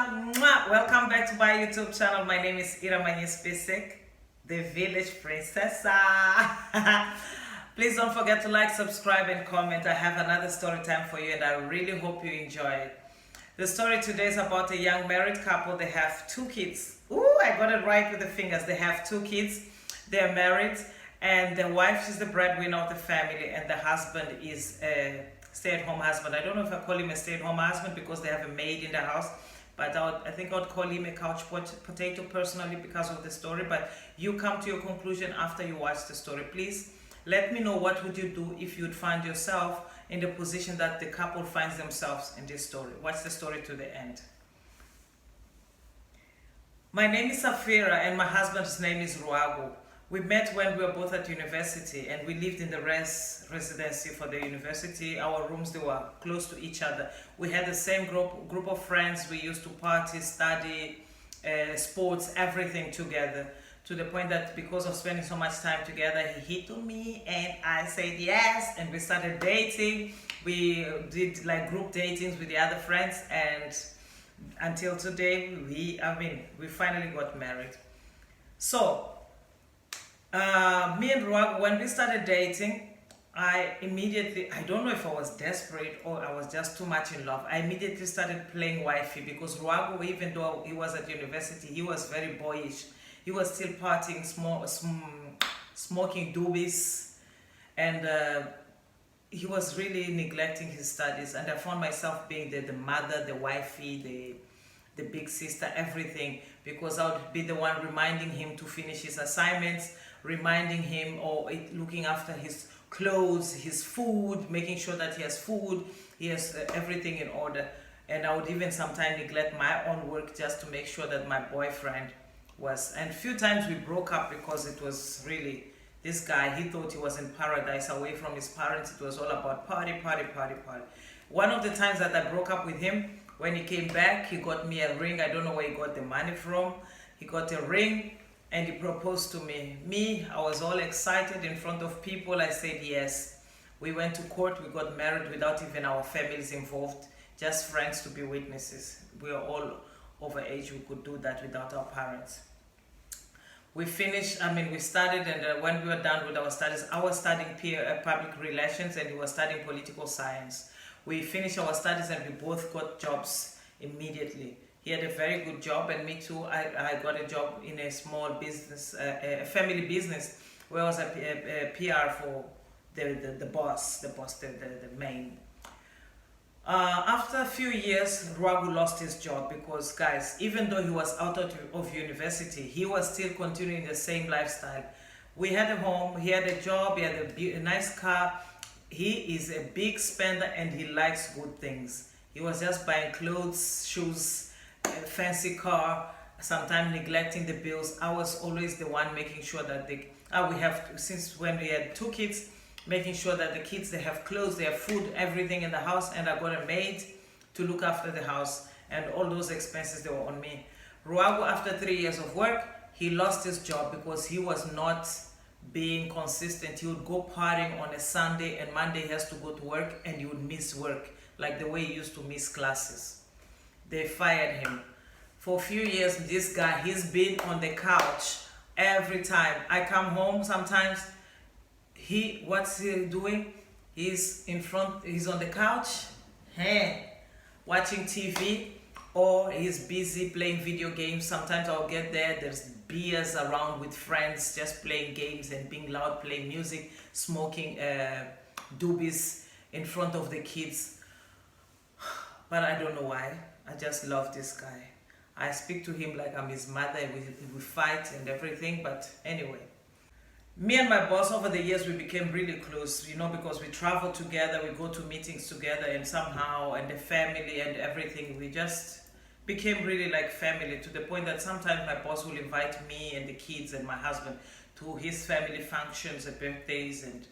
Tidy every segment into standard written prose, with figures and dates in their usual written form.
Mwah. Welcome back to my YouTube channel. My name is Iramanye Spacek, the village princess. Please don't forget to like, subscribe, and comment. I have another story time for you, and I really hope you enjoy it. The story today is about a young married couple. They have two kids. Ooh, I got it right with the fingers. They have two kids. They're married, and the wife is the breadwinner of the family, and the husband is a stay-at-home husband. I don't know if I call him a stay-at-home husband because they have a maid in the house, but I think I would call him a couch potato personally because of the story. But you come to your conclusion after you watch the story. Please let me know what would you do if you'd find yourself in the position that the couple finds themselves in this story. Watch the story to the end. My name is Safira and my husband's name is Ruago. We met when we were both at university, and we lived in the residency for the university. Our rooms, they were close to each other. We had the same group of friends. We used to party, study, sports, everything together, to the point that because of spending so much time together, he hit on me and I said yes, and we started dating. We did like group datings with the other friends, and until today we finally got married. So me and Ruag, when we started dating, I don't know if I was desperate or I was just too much in love. I immediately started playing wifey because Ruago, even though he was at university, he was very boyish. He was still partying, smoking doobies, and he was really neglecting his studies. And I found myself being the mother, the wifey, the big sister, everything, because I would be the one reminding him to finish his assignments, reminding him or looking after his clothes, his food, making sure that he has food, he has everything in order. And I would even sometimes neglect my own work just to make sure that my boyfriend was. And a few times we broke up because it was really, this guy, he thought he was in paradise away from his parents. It was all about party, party, party, party. One of the times that I broke up with him, when he came back, he got me a ring. I don't know where he got the money from. He got a ring and he proposed to me. I was all excited in front of people. I said yes. We went to court. We got married without even our families involved. Just friends to be witnesses. We are all over age. We could do that without our parents. We finished, we started, and when we were done with our studies, I was studying public relations and he was studying political science. We finished our studies and we both got jobs immediately. He had a very good job, and me too. I got a job in a small business, a family business, where I was a PR for the boss, the main. After a few years, Ruagu lost his job because, guys, even though he was out of university, he was still continuing the same lifestyle. We had a home, he had a job, he had a nice car. He is a big spender and he likes good things. He was just buying clothes, shoes, a fancy car, sometimes neglecting the bills. I was always the one making sure that since when we had two kids, making sure that the kids, they have clothes, they have food, everything in the house, and I got a maid to look after the house, and all those expenses, they were on me. Ruago, after 3 years of work, he lost his job because he was not being consistent. He would go partying on a Sunday, and Monday he has to go to work, and he would miss work, like the way he used to miss classes. They fired him. For a few years, this guy, he's been on the couch every time. I come home sometimes, what's he doing? He's on the couch, watching TV, or he's busy playing video games. Sometimes I'll get there's beers around with friends, just playing games and being loud, playing music, smoking doobies in front of the kids. But I don't know why. I just love this guy. I speak to him like I'm his mother. We fight and everything, but anyway. Me and my boss, over the years, we became really close, because we travel together, we go to meetings together, and somehow, and the family and everything, we just became really like family, to the point that sometimes my boss will invite me and the kids and my husband to his family functions and birthdays and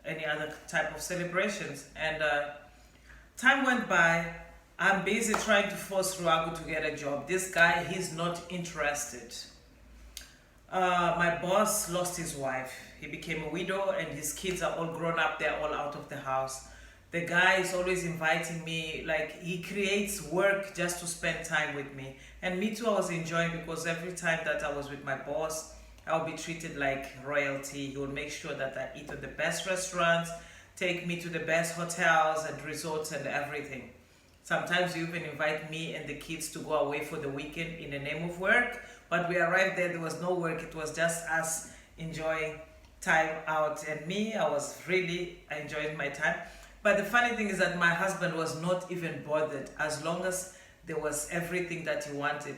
any other type of celebrations. And time went by. I'm busy trying to force Ruagu to get a job. This guy, he's not interested. My boss lost his wife. He became a widow and his kids are all grown up. They're all out of the house. The guy is always inviting me, like he creates work just to spend time with me. And me too, I was enjoying, because every time that I was with my boss, I'll be treated like royalty. He will make sure that I eat at the best restaurants, take me to the best hotels and resorts and everything. Sometimes you even invite me and the kids to go away for the weekend in the name of work. But we arrived there was no work. It was just us enjoying time out. And me, I was really enjoying my time. But the funny thing is that my husband was not even bothered, as long as there was everything that he wanted.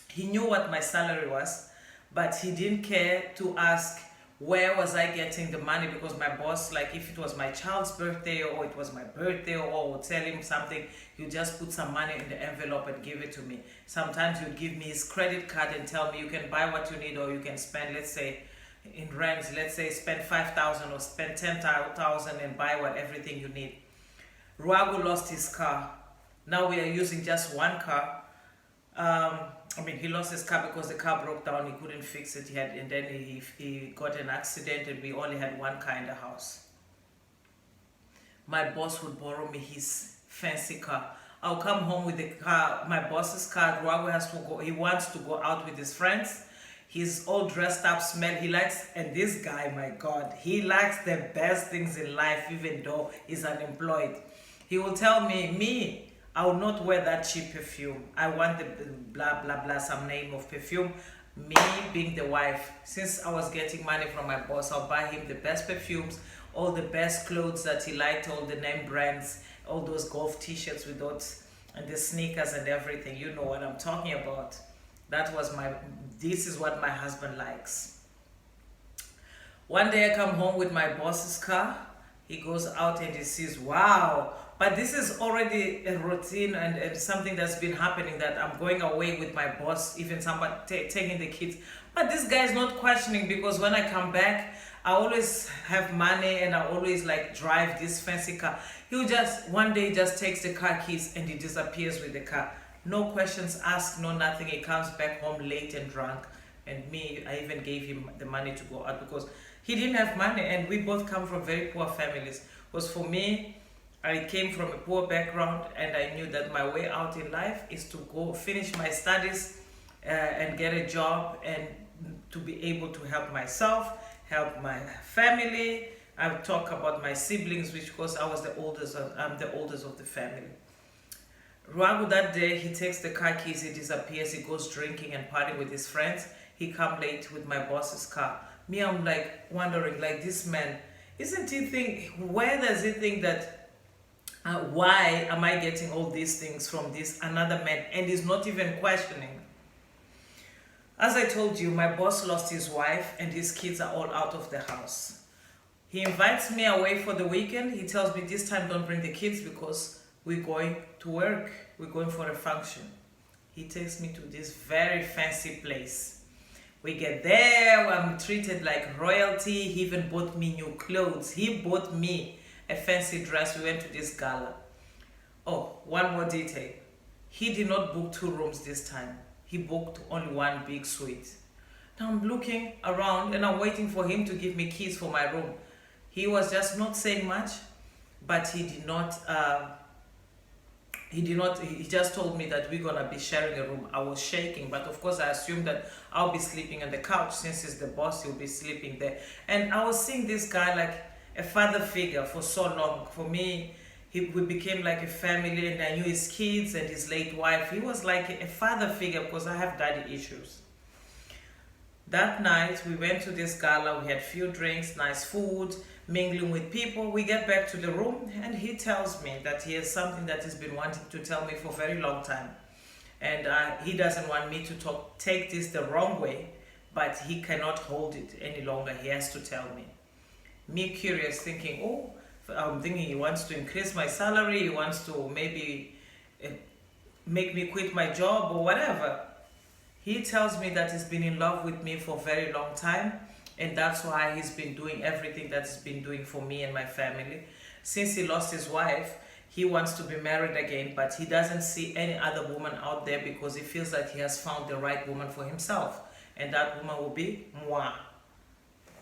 He knew what my salary was, but he didn't care to ask where was I getting the money, because my boss, like if it was my child's birthday or it was my birthday or would tell him something, he would just put some money in the envelope and give it to me. Sometimes he would give me his credit card and tell me, you can buy what you need, or you can spend, let's say, in rent, let's say spend 5,000 or spend 10,000 and buy what everything you need. Ruagu lost his car. Now we are using just one car. He lost his car because the car broke down. He couldn't fix it. And then he got an accident, and we only had one car in the house. My boss would borrow me his fancy car. I'll come home with the car, my boss's car. Ruagu has to go. He wants to go out with his friends. He's all dressed up, he likes, and this guy, my God, he likes the best things in life, even though he's unemployed. He will tell me, I will not wear that cheap perfume. I want the blah, blah, blah, some name of perfume. Me being the wife, since I was getting money from my boss, I'll buy him the best perfumes, all the best clothes that he liked, all the name brands, all those golf t-shirts with those, and the sneakers and everything. You know what I'm talking about. This is what my husband likes. One day I come home with my boss's car. He goes out and he sees, wow. But this is already a routine and something that's been happening, that I'm going away with my boss, even somebody taking the kids. But this guy is not questioning, because when I come back, I always have money and I always like drive this fancy car. He'll just, one day just takes the car keys and he disappears with the car. No questions asked, no nothing. He comes back home late and drunk. And me, I even gave him the money to go out, because he didn't have money, and we both come from very poor families. Because for me, I came from a poor background, and I knew that my way out in life is to go finish my studies and get a job, and to be able to help myself, help my family. I talk about my siblings, which because I'm the oldest of the family. Ruagu that day, he takes the car keys, he disappears, he goes drinking and partying with his friends. He come late with my boss's car. Me, I'm like wondering, like, this man, where does he think that, why am I getting all these things from this another man? And he's not even questioning. As I told you, my boss lost his wife and his kids are all out of the house. He invites me away for the weekend. He tells me, this time don't bring the kids because we're going to work. We're going for a function. He takes me to this very fancy place. We get there, I'm treated like royalty. He even bought me new clothes. He bought me a fancy dress. We went to this gala. Oh, one more detail. He did not book 2 rooms this time. He booked only one big suite. Now I'm looking around and I'm waiting for him to give me keys for my room. He was just not saying much, but he just told me that we're gonna be sharing a room. I was shaking, but of course I assumed that I'll be sleeping on the couch. Since he's the boss, he'll be sleeping there. And I was seeing this guy like a father figure for so long. For me, we became like a family, and I knew his kids and his late wife. He was like a father figure because I have daddy issues. That night, we went to this gala. We had few drinks, nice food, mingling with people. We get back to the room, and he tells me that he has something that he's been wanting to tell me for a very long time. And he doesn't want me to take this the wrong way, but he cannot hold it any longer. He has to tell me. Me curious, thinking, I'm thinking he wants to increase my salary. He wants to maybe make me quit my job or whatever. He tells me that he's been in love with me for a very long time, and that's why he's been doing everything that he's been doing for me and my family. Since he lost his wife, he wants to be married again, but he doesn't see any other woman out there because he feels that he has found the right woman for himself, and that woman will be moi.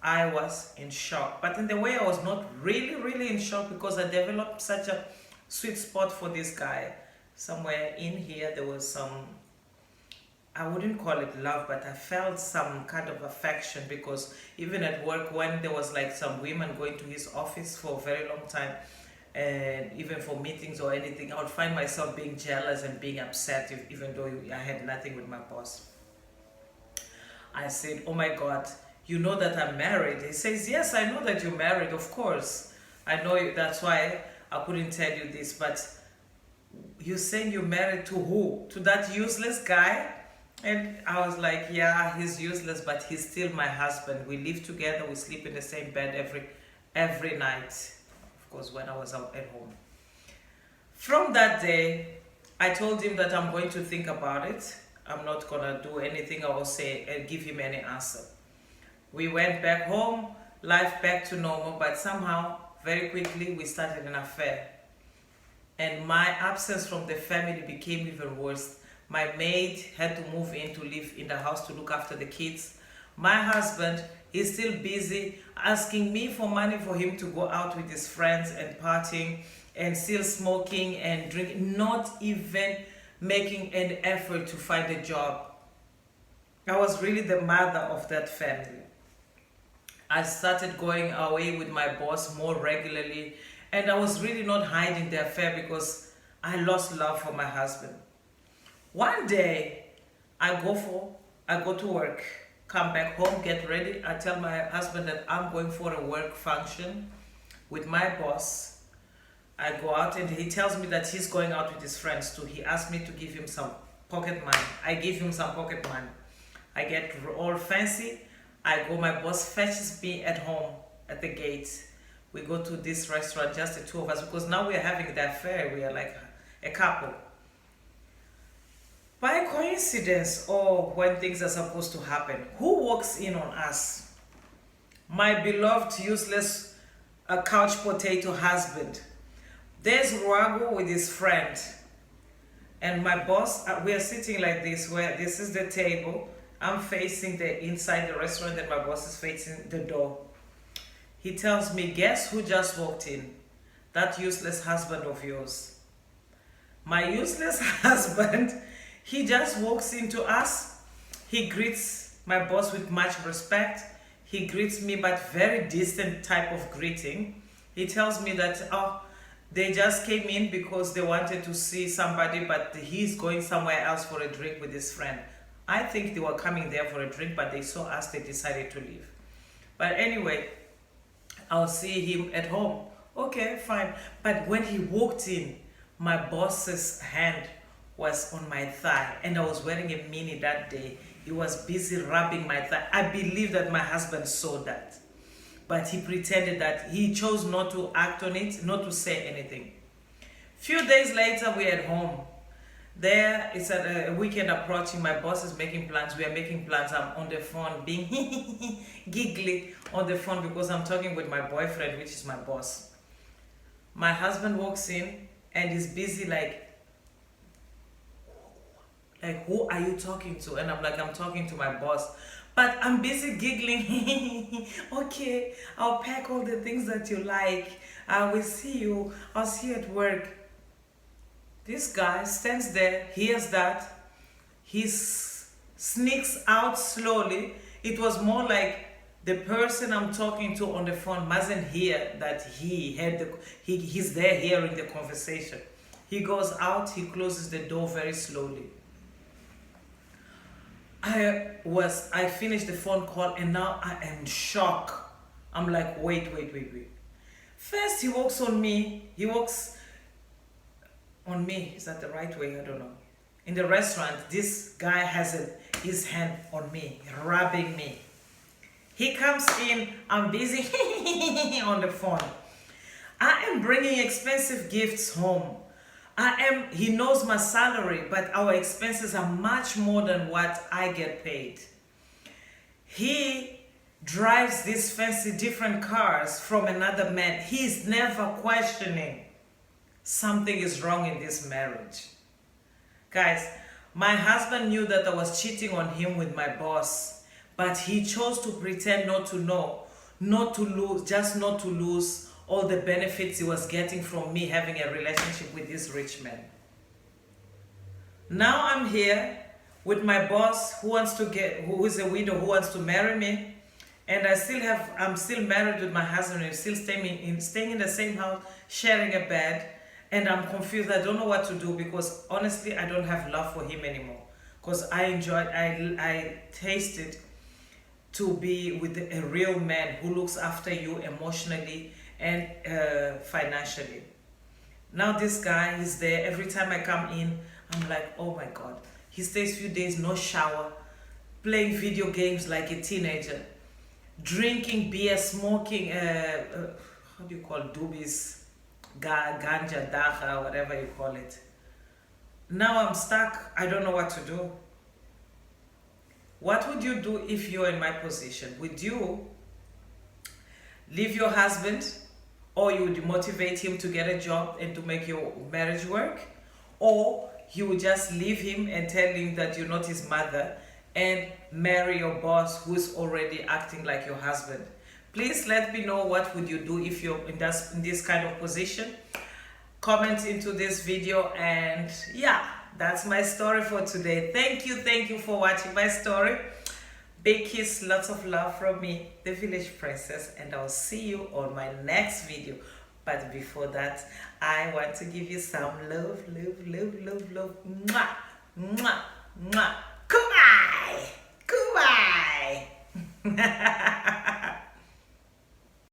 I was in shock. But in the way, I was not really, really in shock because I developed such a sweet spot for this guy. Somewhere in here, there was some, I wouldn't call it love, but I felt some kind of affection because even at work, when there was like some women going to his office for a very long time, and even for meetings or anything, I would find myself being jealous and being upset, even though I had nothing with my boss. I said, oh my God, you know that I'm married? He says, yes, I know that you're married, of course. I know you, that's why I couldn't tell you this, but you're saying you're married to who? To that useless guy? And I was like, yeah, he's useless, but he's still my husband. We live together, we sleep in the same bed every night. Of course, when I was out at home. From that day, I told him that I'm going to think about it. I'm not gonna do anything I will say and give him any answer. We went back home, life back to normal, but somehow, very quickly, we started an affair. And my absence from the family became even worse. My maid had to move in to live in the house to look after the kids. My husband is still busy asking me for money for him to go out with his friends and partying and still smoking and drinking, not even making an effort to find a job. I was really the mother of that family. I started going away with my boss more regularly, and I was really not hiding the affair because I lost love for my husband. One day, I go to work, come back home, get ready. I tell my husband that I'm going for a work function with my boss. I go out and he tells me that he's going out with his friends too. He asked me to give him some pocket money. I give him some pocket money. I get all fancy. I go, my boss fetches me at home at the gate. We go to this restaurant, just the two of us, because now we are having the affair. We are like a couple. By coincidence, or when things are supposed to happen, who walks in on us? My beloved, useless, couch potato husband. There's Ruago with his friend. And my boss, we are sitting like this, where this is the table. I'm facing the inside the restaurant and my boss is facing the door. He tells me, guess who just walked in? That useless husband of yours. My useless husband, he just walks into us. He greets my boss with much respect. He greets me, but very distant type of greeting. He tells me that, oh, they just came in because they wanted to see somebody, but he's going somewhere else for a drink with his friend. I think they were coming there for a drink, but they saw us, they decided to leave. But anyway, I'll see him at home. Okay, fine. But when he walked in, my boss's hand was on my thigh, and I was wearing a mini that day. He was busy rubbing my thigh. I believe that my husband saw that, but he pretended that he chose not to act on it, not to say anything. Few days later, we're at home. There, it's a weekend approaching. My boss is making plans. We are making plans. I'm on the phone, being giggly on the phone because I'm talking with my boyfriend, which is my boss. My husband walks in and is busy like, who are you talking to? And I'm like, I'm talking to my boss. But I'm busy giggling. Okay, I'll pack all the things that you like. I will see you. I'll see you at work. This guy stands there, hears that. He sneaks out slowly. It was more like the person I'm talking to on the phone mustn't hear that he's there hearing the conversation. He goes out, he closes the door very slowly. I finished the phone call and now I am shocked. I'm like, wait. First he walks on me. Is that the right way? I don't know. In the restaurant, this guy has his hand on me, rubbing me. He comes in, I'm busy on the phone. I am bringing expensive gifts home. He knows my salary, but our expenses are much more than what I get paid. He drives these fancy different cars from another man. He's never questioning. Something is wrong in this marriage. Guys, my husband knew that I was cheating on him with my boss, but he chose to pretend not to know not to lose, just not to lose all the benefits he was getting from me having a relationship with this rich man. Now I'm here with my boss who is a widow, who wants to marry me, and I'm still married with my husband, and still staying in the same house, sharing a bed, and I'm confused. I don't know what to do, because honestly I don't have love for him anymore, because I tasted to be with a real man who looks after you emotionally and financially. Now this guy is there. Every time I come in, I'm like, oh my God. He stays few days, no shower, playing video games like a teenager, drinking beer, smoking, how do you call it? Doobies, ganja, dacha, whatever you call it. Now I'm stuck. I don't know what to do. What would you do if you're in my position? Would you leave your husband, or you would motivate him to get a job and to make your marriage work? Or you would just leave him and tell him that you're not his mother and marry your boss who's already acting like your husband? Please let me know, what would you do if you're in this kind of position. Comment into this video, and yeah, that's my story for today. Thank you for watching my story. Big kiss, lots of love from me, the Village Princess, and I'll see you on my next video. But before that, I want to give you some love. Mwah, mwah, mwah. Goodbye. Goodbye.